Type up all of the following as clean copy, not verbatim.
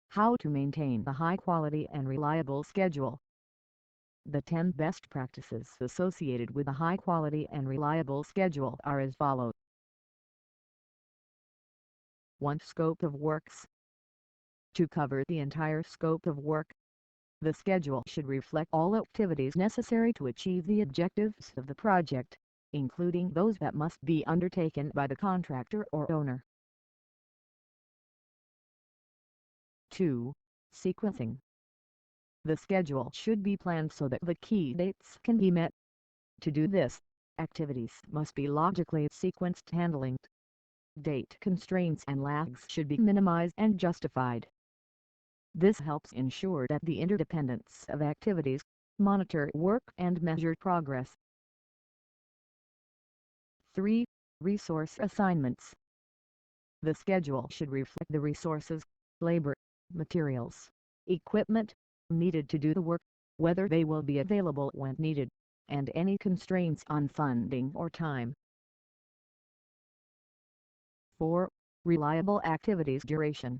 How to maintain a high-quality and reliable schedule. The 10 best practices associated with a high-quality and reliable schedule are as follows. 1. Scope of works. To cover the entire scope of work, the schedule should reflect all activities necessary to achieve the objectives of the project, including those that must be undertaken by the contractor or owner. 2. Sequencing. The schedule should be planned so that the key dates can be met. To do this, activities must be logically sequenced. Handling date constraints and lags should be minimized and justified. This helps ensure that the interdependence of activities, monitor work and measure progress. 3. Resource assignments. The schedule should reflect the resources, labor, materials, equipment, needed to do the work, whether they will be available when needed, and any constraints on funding or time. 4. Reliable activities duration.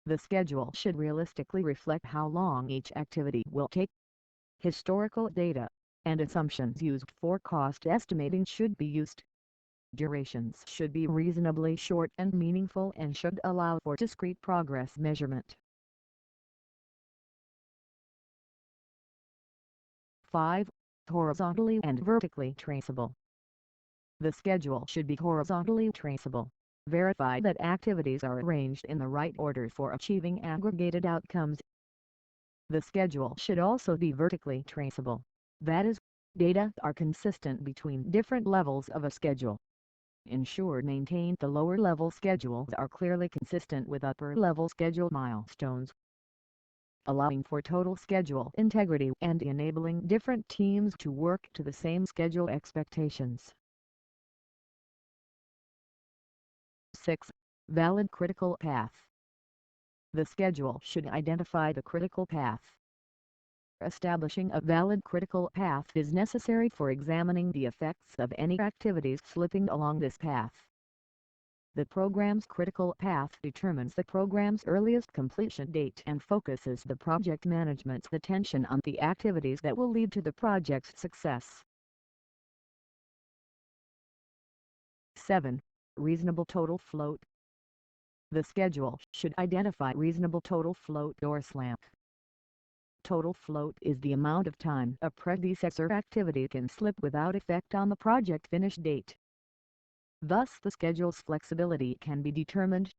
The schedule should realistically reflect how long each activity will take. Historical data and assumptions used for cost estimating should be used. Durations should be reasonably short and meaningful and should allow for discrete progress measurement. 5. Horizontally and vertically traceable. The schedule should be horizontally traceable. Verify that activities are arranged in the right order for achieving aggregated outcomes. The schedule should also be vertically traceable. That is, data are consistent between different levels of a schedule. Ensure the lower-level schedules are clearly consistent with upper-level schedule milestones, allowing for total schedule integrity and enabling different teams to work to the same schedule expectations. 6. Valid critical path. The schedule should identify the critical path. Establishing a valid critical path is necessary for examining the effects of any activities slipping along this path. The program's critical path determines the program's earliest completion date and focuses the project management's attention on the activities that will lead to the project's success. 7. Reasonable total float. The schedule should identify reasonable total float or SLAMP. Total float is the amount of time a predecessor activity can slip without effect on the project finish date. Thus the schedule's flexibility can be determined.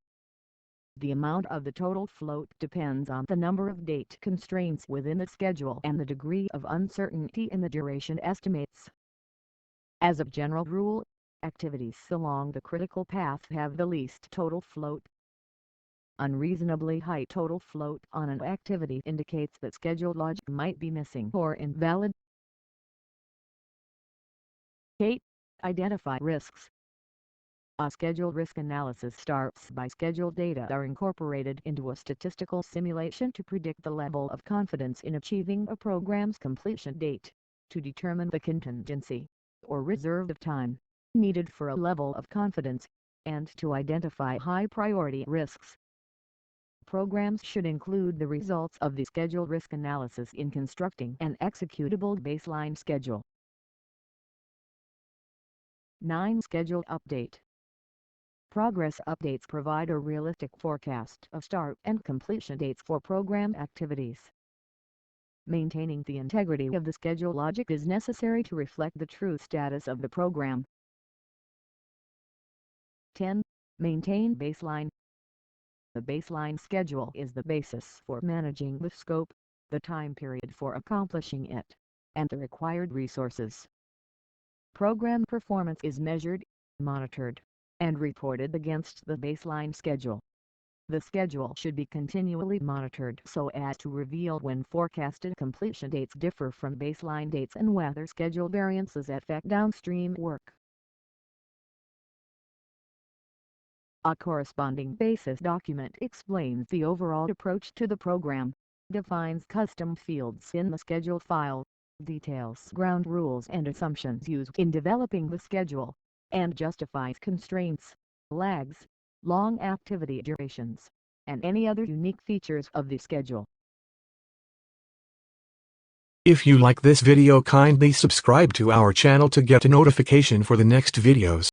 The amount of the total float depends on the number of date constraints within the schedule and the degree of uncertainty in the duration estimates. As a general rule, activities along the critical path have the least total float. Unreasonably high total float on an activity indicates that schedule logic might be missing or invalid. 8. Identify risks. A schedule risk analysis starts by schedule data are incorporated into a statistical simulation to predict the level of confidence in achieving a program's completion date, to determine the contingency, or reserve of time, needed for a level of confidence, and to identify high-priority risks. Programs should include the results of the schedule risk analysis in constructing an executable baseline schedule. 9. Schedule update. Progress updates provide a realistic forecast of start and completion dates for program activities. Maintaining the integrity of the schedule logic is necessary to reflect the true status of the program. 10. Maintain baseline. The baseline schedule is the basis for managing the scope, the time period for accomplishing it, and the required resources. Program performance is measured, monitored, and reported against the baseline schedule. The schedule should be continually monitored so as to reveal when forecasted completion dates differ from baseline dates and whether schedule variances affect downstream work. A corresponding basis document explains the overall approach to the program, defines custom fields in the schedule file, details ground rules and assumptions used in developing the schedule, and justifies constraints, lags, long activity durations, and any other unique features of the schedule. If you like this video, kindly subscribe to our channel to get a notification for the next videos.